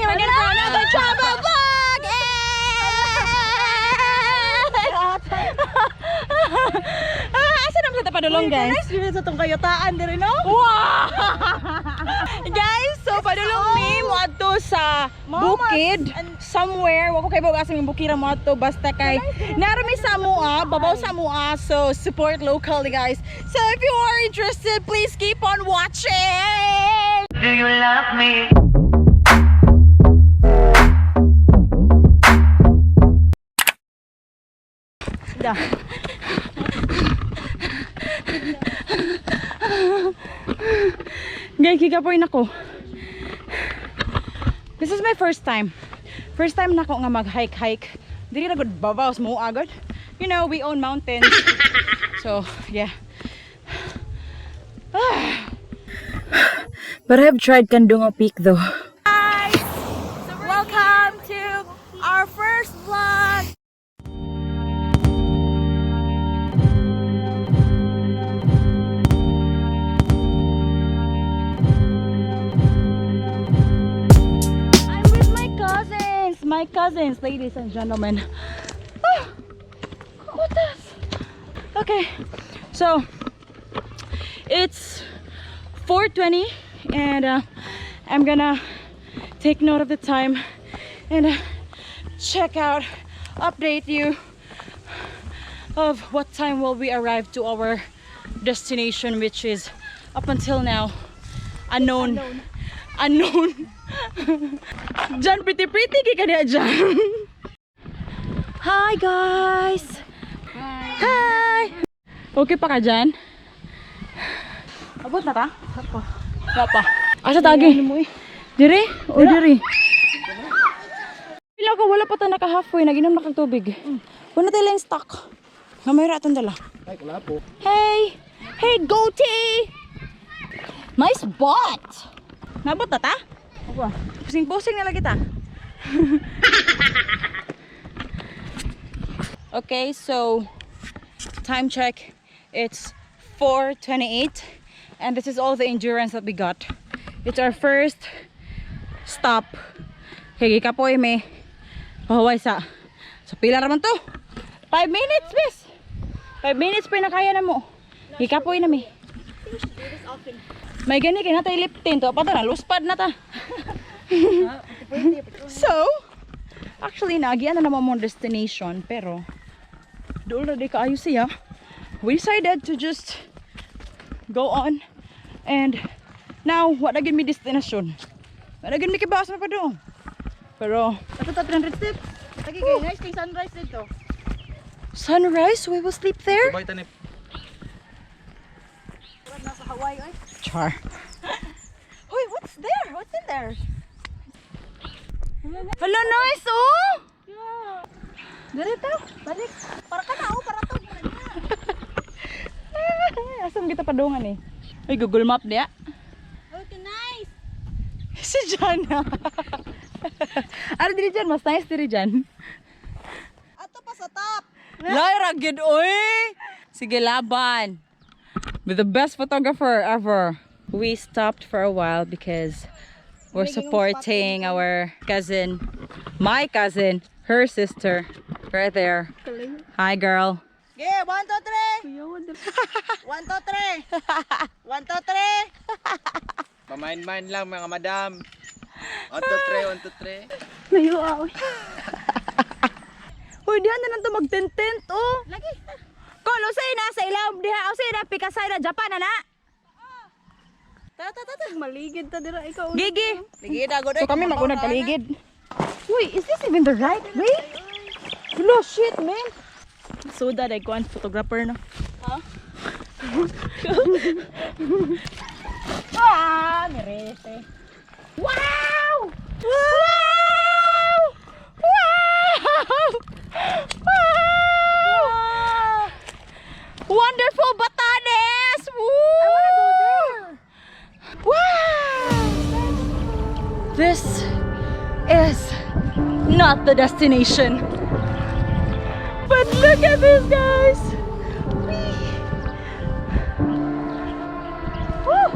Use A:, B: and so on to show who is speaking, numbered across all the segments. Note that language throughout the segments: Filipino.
A: we're gonna do another travel vlog! Asa naman sa Padulong, guys?
B: Guys, sa itong kayotaan din, no?
A: Wow! Guys, so Padulong mi mo ato sa bukid somewhere. Wako kay bago asang bukira mo ato basta kay narami sa mua, babaw sa mua, so support locally, guys. So if you are interested, please keep on watching.
C: Do you love me?
A: Guys, kikapoy na ko. This is my first time. First time na ko nga mag-hike. Dili na good babaws mo agad. You know, we own mountains. So, yeah. But I have tried Kandungaw Peak though.
B: Guys, welcome to our first vlog.
A: My cousins, ladies and gentlemen. Oh, what this? Okay, so it's 4:20 and I'm gonna take note of the time and check out, update you of what time will we arrive to our destination, which is up until now unknown. Jan, pretty ka niya dyan. Hi guys. Hi. Okay pa ka dyan? Abot na ta? Apa? Asa tagi? Diri? O diri? Pila ko, wala pa ta naka halfway. Nag-inom na kang tubig. Wala tayo lang stock. Nga may ratong dala.
D: Ay, wala po.
A: Hey! Hey, goatee! Nice spot! Nabot na ta? Pusing-pusing na lang kita. Okay, so time check. It's 4:28 and this is all the endurance that we got. It's our first stop. Higi ka po may pahuway sa pila raman to. 5 minutes, miss. 5 minutes pa na kaya na mo. Higi ka po na may. May gani kaya na tayo liptin to. Pato na, luspad na ta. So, actually, nagiyan na naman mo destination. Pero, doon na di kaayo siya. We decided to just go on. And, now, what na gin mi destination? What na gin mi kibawas na pa doon? Pero,
B: Ito 300 steps. Lagi kayo, nice kay sunrise dito.
A: sunrise? We will sleep there?
D: Sabay tanip.
B: Nasa Hawaii, ay.
A: Char. Hoy, what's there? What's in there? Hala, nice, oh!
B: Yeah.
A: Dito, balik.
B: Para ka na, para to.
A: Asam kita padungan eh. Ay, Google Map dia.
B: Okay, nice.
A: Si Jana. Ano diri dyan? Mas nice diri dyan.
B: Ato pa sa top.
A: Lay, ragid, oy! Sige, laban. With the best photographer ever. We stopped for a while because we're supporting our cousin, my cousin, her sister, right there. Hi, girl.
B: Yeah, 1, 2, 3. 1, 2, 3. 1, 2, 3.
D: Pamain-main lang mga madam. 1, 2, 3, 1, 2, 3.
A: Layo ako. Uy, diyan na nang mag-tent-tent, oh.
B: Lagi.
A: Kolo say na sa ilaw diha o say na pikasay na Japan na.
B: Tata, maligid ta dira ikaw.
A: Gigi.
B: Ligid agad.
A: So kami magunag kaligid. Uy, is this even the right way? Hello, shit, man. Soda dai kuan photographer na.
B: Ha? Merete.
A: Wow! Wow! Wow! Wow! Wonderful Batanes! Woo!
B: I wanna go there.
A: Wow! This is not the destination. But look at this, guys! Woo!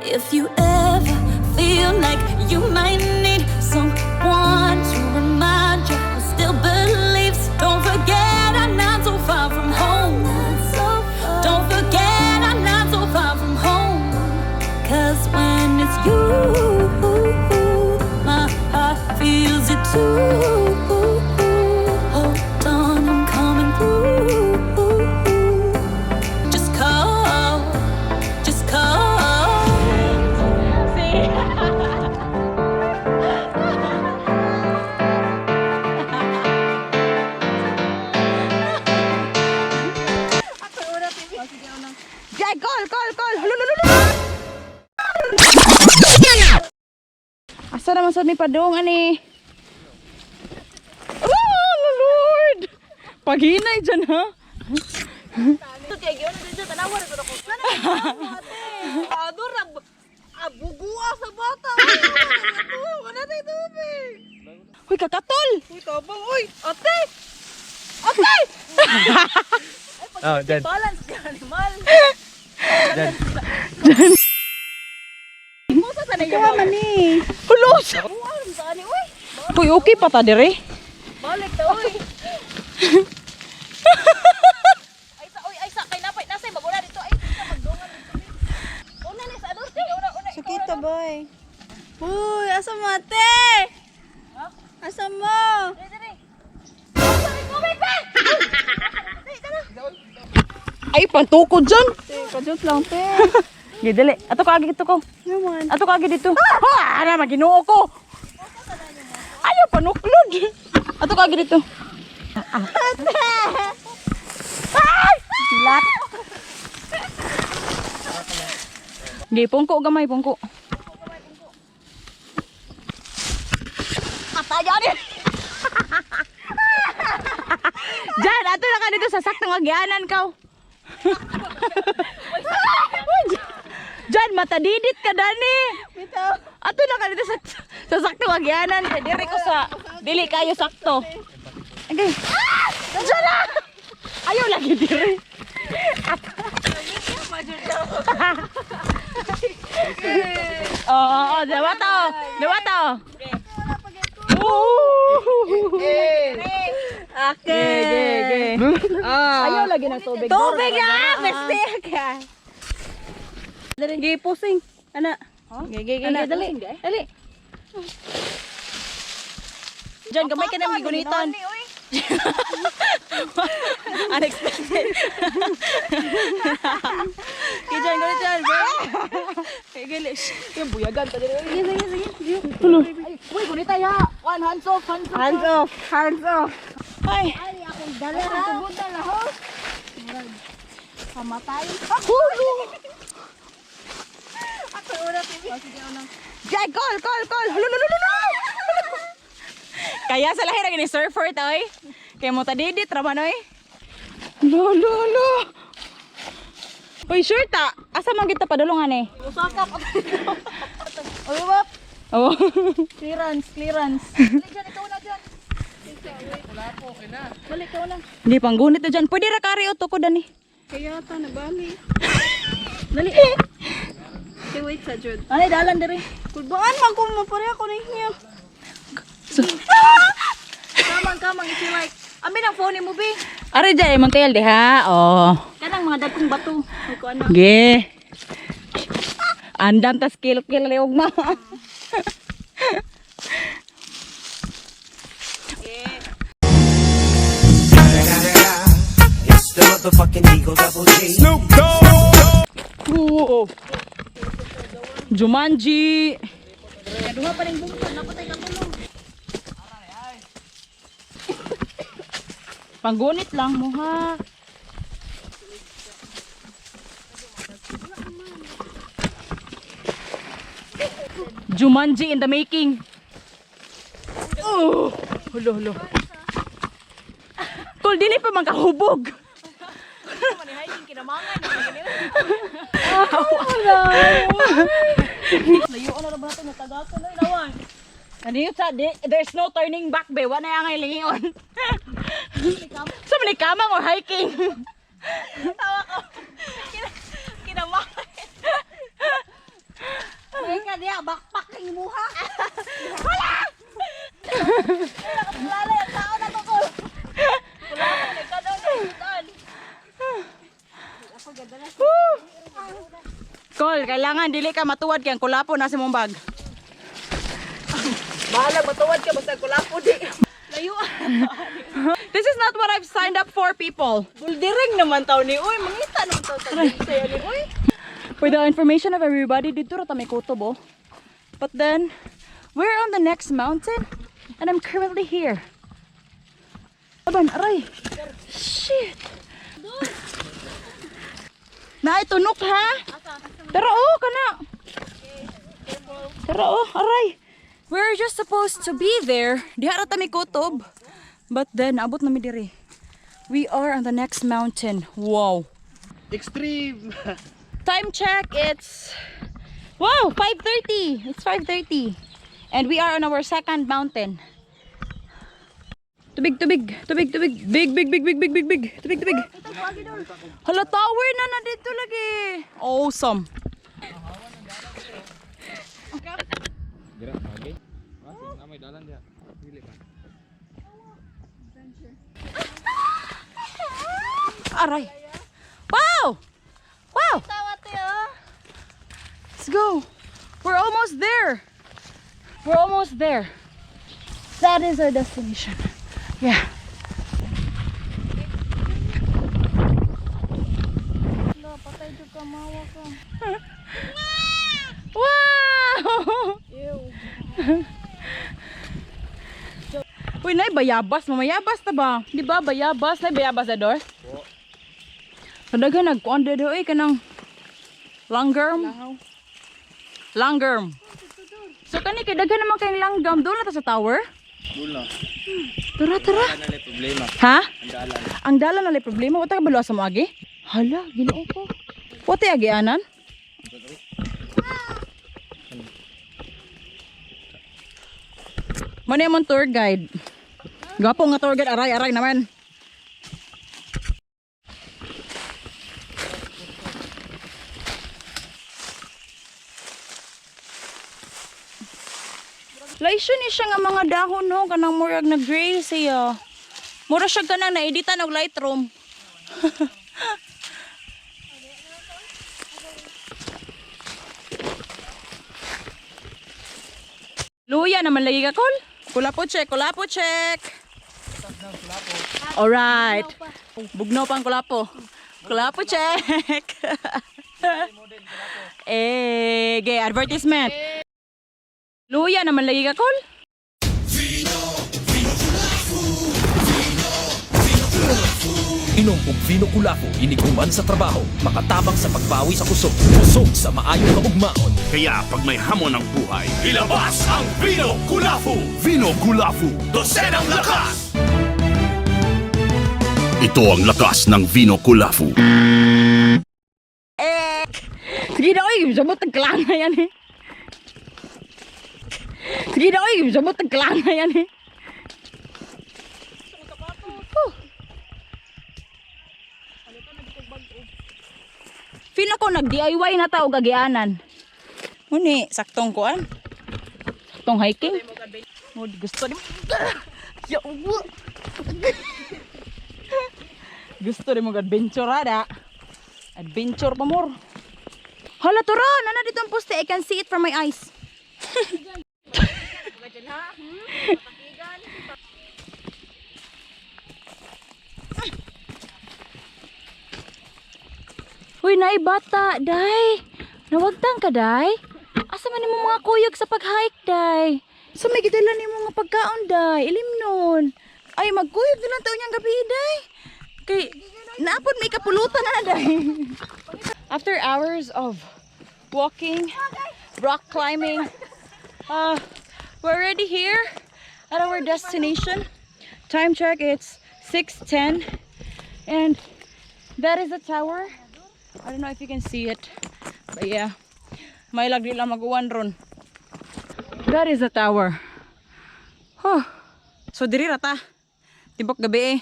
E: If you ever feel like you might need
A: naman sa ni padong ani. Oh, Lord! Paghinay dyan ha.
B: Bugua sa bata. Wala tayo tubig.
A: Uy, kakatol!
B: Uy, tabang. Uy, ate! Ate!
D: Oh, dyan.
B: Balance ka, animal.
D: Dyan.
B: Musa sa naging
A: Kaya man eh. Hulos!
B: Uwan, saan uy?
A: Uy, okay pa ta dire.
B: Balik na, uy. Ay sa, kay napay, nasa'y maguna dito. Ay, sa magdungan dito. Una ni sa adorte. Una.
C: Sakita, boy. Uy, asa mo, ate? Asa mo?
B: Dire. Sorry, tubig ba?
A: Ay, pantukod dyan.
C: Kajot lang, te.
A: Gidali. Ato ka agi dito ko.
C: Naman.
A: Ato ka agi dito. Ha! Ano, maginoo ko. Ayaw, panuklod. Ato ka agi dito. Silat. Di, pungko gamay, pungko.
B: Kataya ni.
A: Diyan, ato na ka dito sa saktang agyanan ka. Diyan, matadidit ka, Dani. Ato na ka dito sa saktang agyanan. Diri ko sa, dili kayo sakto. Okay. Diyan na! Ayaw lagi diri. Oo, dawa to. Dawa to.
C: Okay.
A: Ayaw lagi ng tubig.
C: Tubig na! Beste ka!
A: Gi pusing. Ana. Gi, dali. Dali. Diyan, gamay ka na may gunitan. Unexpected. Diyan, gunitan. Gali. Yung buyagan. Sige. Uy, gunitay ha. One, hands off.
C: Hands off.
A: Ay.
C: Ay, akong dala ha. Tubod na lahos. Kamatay.
A: Hulo.
C: Ako una, TV.
A: Jay, call. Hulo. Kaya sa lahi na surfer ta, oy. Kaya mo tadidit, raman, oy. Lo. Uy, sure ta. Asa man kita padulungan eh?
B: Usakap.
C: Uy, wap.
A: Oo.
C: Clearance.
B: Balik dyan, ikaw na dyan. Balik ka na.
A: Hindi pang gunit na dyan. Pwede ra kari o ko, Dani.
C: Kaya ata, nabali.
A: Dali.
C: Okay, wait sa Jud.
A: Anay, dalan diri.
C: Kulbaan man kung mapare ako na niya.
B: Kamang, if you like. Amin ang phone mo, be.
A: Ari dyan, Montel, di ha? Oh.
B: Kanang mga dagkong bato. Ay, ko ano.
A: Ge. Andam tas kilok-kilok liog ma.
E: It's the motherfucking Eagle Double G.
A: Oo. Jumanji.
B: Duha pa rin bungkod. Napatay ka tulong.
A: Panggunit lang mo ha. Jumanji in the making. Oh, hulo. Kul dili pa man kahubog.
B: Hiking, kinamangan. Layo na ba ito? Natagasan na ilawan.
A: Ano yun sa, there's no turning back be, wala yung ilingon. So many kamang or hiking?
B: Tawa ko. Kinamangan. May ka diya, backpacking muha. Wala! Nakapulala yung tao na to ko. Wala ka, nagkadaw na yung daan.
A: Kol, kailangan dili ka matuwad kaya kulapo na sa mong bag.
B: Bahala, matuwad ka, basta kulapo di. Layuan.
A: This is not what I've signed up for, people.
B: Buldiring naman tao ni Uy. Mangita naman tao sa'yo ni Uy.
A: For the information of everybody, dito rata may kutob oh. But then, we're on the next mountain, and I'm currently here. Aban, aray. Shit. Naitunok ha? Pero oh, kana. Pero oh, aray. We're just supposed to be there. Diha ra ta mi kutob. But then abot na mi diri. We are on the next mountain. Wow.
D: Extreme!
A: Time check, it's wow, 5:30. It's 5:30. And we are on our second mountain. Tubig. Big. Tubig. Hala, tower na dito lagi. Awesome. Aray. Wow! Wow! Let's go. We're almost there. We're almost there. That is our destination. Yeah. Wow! Uy, nay bayabas. Mamayabas ta ba? Di ba bayabas? Nay bayabas na dor? Kadaga nagkuan dito eh kanang langgam. Langgam. So kani kay daghan naman kay langgam doon na ta sa tower?
D: Doon lang.
A: Tara.
D: Ang dalan problema.
A: Ha?
D: Ang dalan.
A: Ang dalan na problema. Wata ka balo sa mo agi? Hala, ginoo ko. Wata agi anan? Mano yung tour guide? Gapo nga tour guide, aray naman. Laisyo ni siya nga mga dahon no, kanang murag na gray siya. Mura siya kanang na-editan og Lightroom. Luya naman lagi ka, Kol. Kulapo check. Alright. Bugnaw pang kulapo. Kulapo check. Gay advertisement. Luya naman lagi ka, Kol.
F: Inom og vino kulafo, iniguman sa trabaho, makatabang sa pagbawi sa kusog, kusog sa maayong kabugmaon.
G: Kaya pag may hamon ng buhay, ilabas ang Vino Kulafo! Vino Kulafo, dosenang lakas! Ito ang lakas ng Vino Kulafo.
A: Sige na, oy, sabot ang klanga yan eh. Sige na, oy, sabot ang klanga yan eh. Feel ako nag-DIY na tao gagianan. Muni, saktong kuan. Saktong hiking. Gusto din mo. Ya Allah. Gusto din mo adventure ada. Adventure pa more. Hala tura, nana dito ang poste. I can see it from my eyes. Uy, nay bata, day. Nawagtang ka, day. Asa man mo mga kuyog sa pag-hike, day. So may gidala ni mga pagkaon, day. Ilim nun. Ay, magkuyog din lang taon niyang gabi, day. Kay, naapod may kapulutan na, day. After hours of walking, rock climbing, we're already here at our destination. Time check, it's 6:10. And that is the tower. I don't know if you can see it, but yeah, may lagdi lang mag-uwan ron. That is the tower. Huh. So diri rata, tibok gabi eh.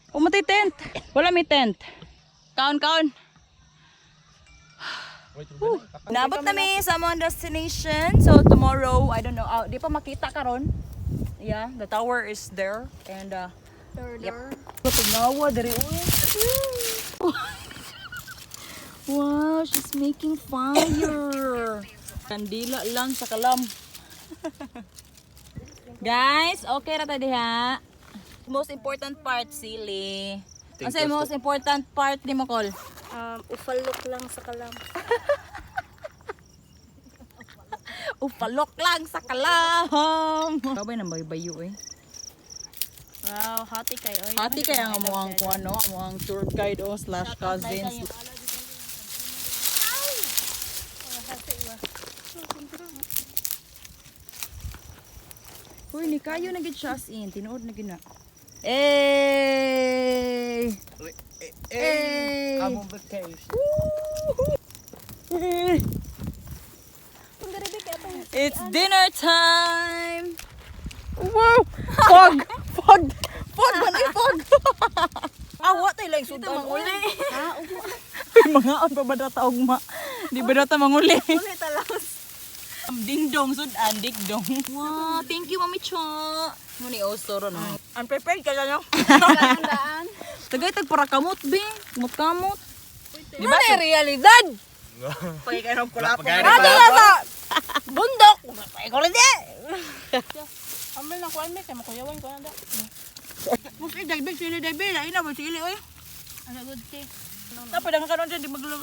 A: Umatay tent. Wala may tent. Kaon. Naabot kami sa among destination. So tomorrow, I don't know, di pa makita karon. Yeah, the tower is there and yep. Pagnawa diri uy. Wow, she's making fire. Kandila lang sa kalam. Guys, okay ra ta diha. Most important part, sili. Ano sa most important part ni mo, Kol?
C: Ufalok lang sa kalam.
A: Ufalok lang sa kalam. Kabay nang bayo eh.
C: Wow, hati kayo.
A: Hati kay ang amuang kuano, amuang tour guide o slash cousins. kayo na gid siya as in. Tinuod na gid na. Eh.
D: Among vacation.
A: It's dinner time. Wow! Fog! Fog! Fog! Manay fog!
B: Awa tayo lang sudan manguli.
A: Mga on pa ba data ugma? Di ba data manguli?
B: Uli talaos.
A: Dingdong sudan, dingdong. Wow, thank you Mami Cho. Muni osoro no.
B: Unprepared ka lang, no?
C: Daan.
A: Tagay tag para kamot be. Kamot. Di ba?
B: Ano realidad? Pagay ka ng kulapo.
D: Pagay
B: Ano
D: na
B: na sa bundok? Pagay ko rin di. Ambil na kuan me kay makuyawan ko na da. Mus ay dagbig sili dagbig lain na ba sili oy.
C: Ano good tea?
B: Tapos dang karon di maglo.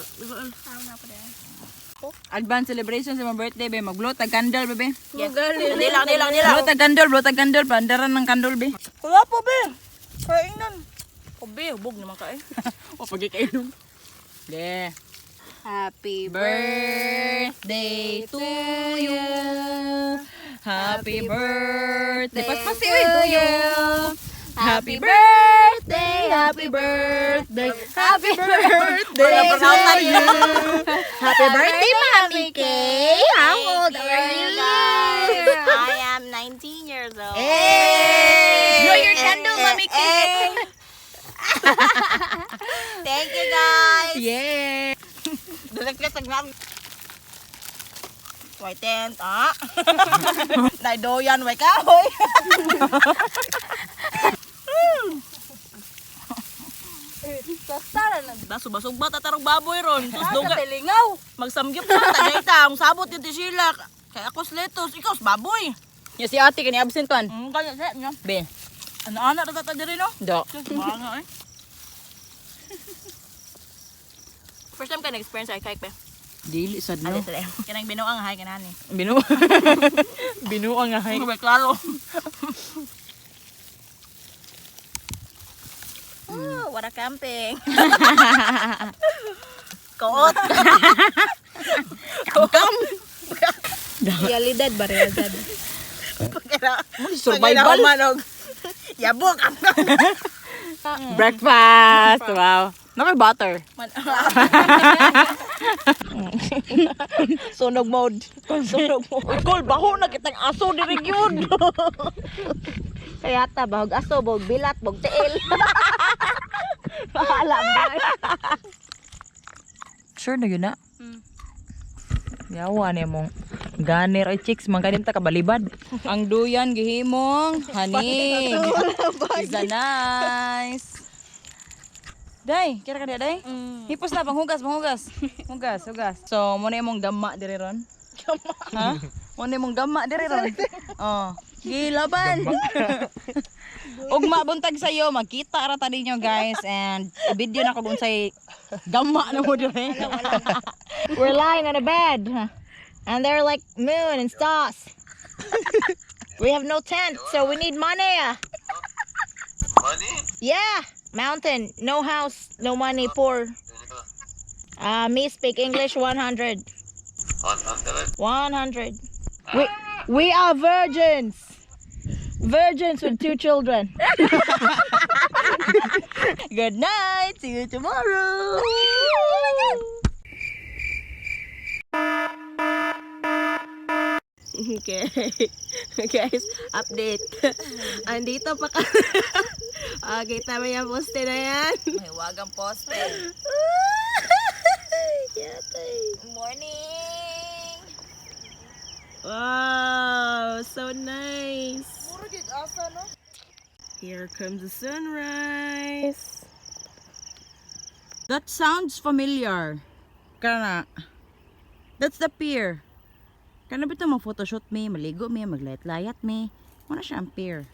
C: Tama na pa din.
A: Advance celebration sa my birthday be. Mag-blow tag candle bebe.
B: Nilang.
A: Blow tag candle, pandaran ng candle be.
B: Kulapo be. Kainan. Obe, hubog naman ka eh.
A: O pagi kainom. De.
C: Happy
A: Birthday to you. Happy birthday. Patpasi
C: to
A: you.
C: Happy birthday, happy birthday, happy birthday to you. Happy birthday, Mami K. How old are you?
B: I am 19 years old.
C: Blow your candle, Mami K.
B: Thank you guys.
A: Yeah.
B: Dalag sa gram. Way tent, Naidoyan, way kahoy.
C: Sastara na.
B: Basog ba tatarong baboy ron? Susduga.
C: Telingaw.
B: Magsamgyap na tagay ta. Ang sabot yung tisila. Kaya ako sletos. Ikaw baboy.
A: Ya si ate kani absent tuan.
B: Kanya set niya.
A: Be.
B: Ano-ano na tata diri no?
A: Do.
B: Banga eh. First time ka na-experience ay kayak pe?
A: Dili sad no.
B: Kanang binuang hay kanani.
A: Binu. Binuang nga hay.
B: May klaro. Oh, what a camping. Koot. Kam.
C: Realidad ba realidad?
A: Survival.
B: Manog. Yabo kam.
A: Breakfast. Wow. Nakay butter.
B: Sunog mode. Sunog mode. Uy, Col, baho na kitang aso diri gyud. Kaya ta bahog aso, bahog bilat, bahog tiil. Bahala ba.
A: Sure na yun na. Yawa ni mong ganir ay chicks man kanim ta kabalibad. Ang duyan gihimong hanig. Is nice. Day, kira ka dia day? Hipos na panghugas. Hugas. So mo na imong gama diri ron. Gama. Ha? Mo na imong gama diri ron. Oh, gilaban. Ugma buntag sayo, magkita ra ta ninyo guys and video na ko unsay gama na mo dire.
B: We're lying on a bed. And they're like moon and stars. We have no tent, so we need money.
D: Money?
B: Yeah, mountain, no house, no money, poor. Me speak English 100. 100. We are virgins. Virgins with 2 children. Good night. See you tomorrow. Okay. Guys, update. Andito pa ka. Okay, tama yung poste na yan.
A: May wagang poste.
B: Morning. Wow, so nice. Here comes the sunrise.
A: That sounds familiar. Kana. That's the pier. Kana bito mo photoshoot me, maligo me, maglayat-layat me. Muna siya ang pier.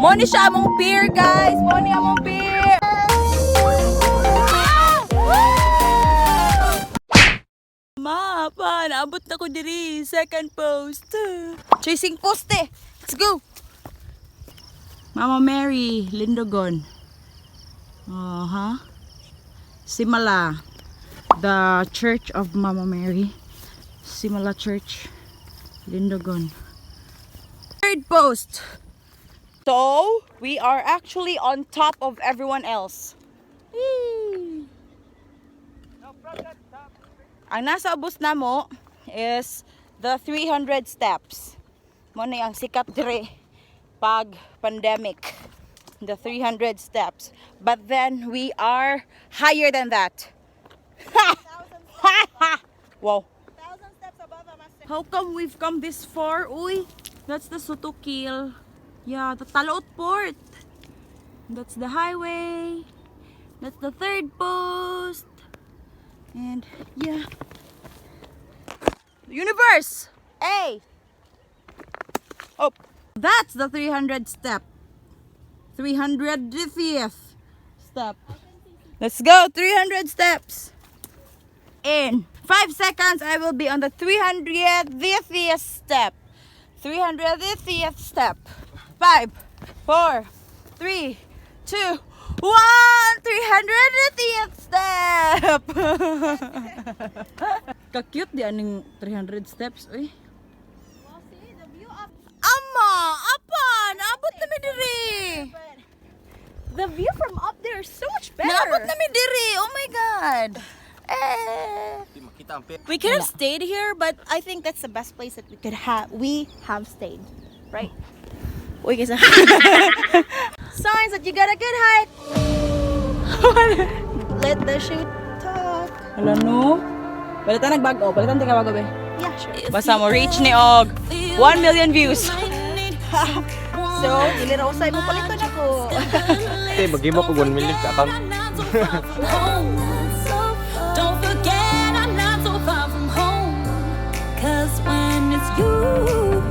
A: Moni siya among pier, guys. Moni among pier. Mapa, naabot na ko diri. Second post. Chasing poste. Let's go. Mama Mary, Lindogon. Simala. The Church of Mama Mary. Simala Church, Lindogon. Third post. So, we are actually on top of everyone else. Whee! Ang nasa ubos na mo is the 300 steps. Mo na ang sikat dire pag pandemic. The 300 steps. But then we are higher than that. Wow.
B: 1,000 steps above a master.
A: How come we've come this far? Uy, that's the Sotokil. Yeah, the Talot Port. That's the highway. That's the third post. And yeah. The universe! Hey! Oh, that's the 300 step. 350th step. Let's go, 300 steps. In 5 seconds, I will be on the 350th step. 350th step. 5, 4, 3, 2, 1. 350th step. Ka-cute di aning 300 steps, uy. Ama, apa? Naabot na mi diri.
B: The view from up there is so much better.
A: Naabot na mi diri. Oh my god.
B: We could have stayed here, but I think that's the best place that we have stayed, right? Uy, kaysa. Signs that you got a good hike. Let the shoot talk.
A: Wala no. Balitan nagbago. Balitan di ka bago be.
B: Yeah, sure.
A: Basta mo reach ni Og 1 million views.
B: So, dili ra usay mo paliton ako.
D: Te, mag-give ako 1 million ka account.
C: Don't forget I'm not so far from home. 'Cause when it's you